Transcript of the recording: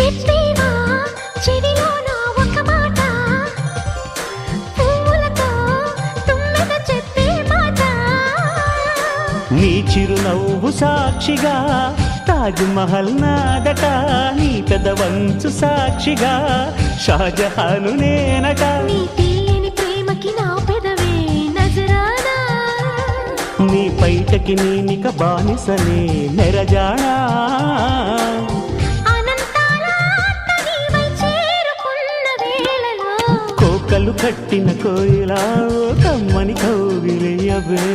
చెప్పేవా చెవిలోన ఒక మాట, పువ్వులతో తుమ్మెద చెప్పే మాట. నీ చిరునవ్వు సాక్షిగా తాజ్ మహల్ నాదట, నీ పెదవంచు సాక్షిగా షాజహాను నేనట. నీ తీయని ప్రేమకి నా పెదవే నజరానా, నీ పైటకి నేనిక బానిసనే నెరజానా. అనంతాల ఆత్మ నీవై చేరుకున్న వేళలో, కోకలు కట్టిన కోయిలా కమ్మని కౌగిలియవే.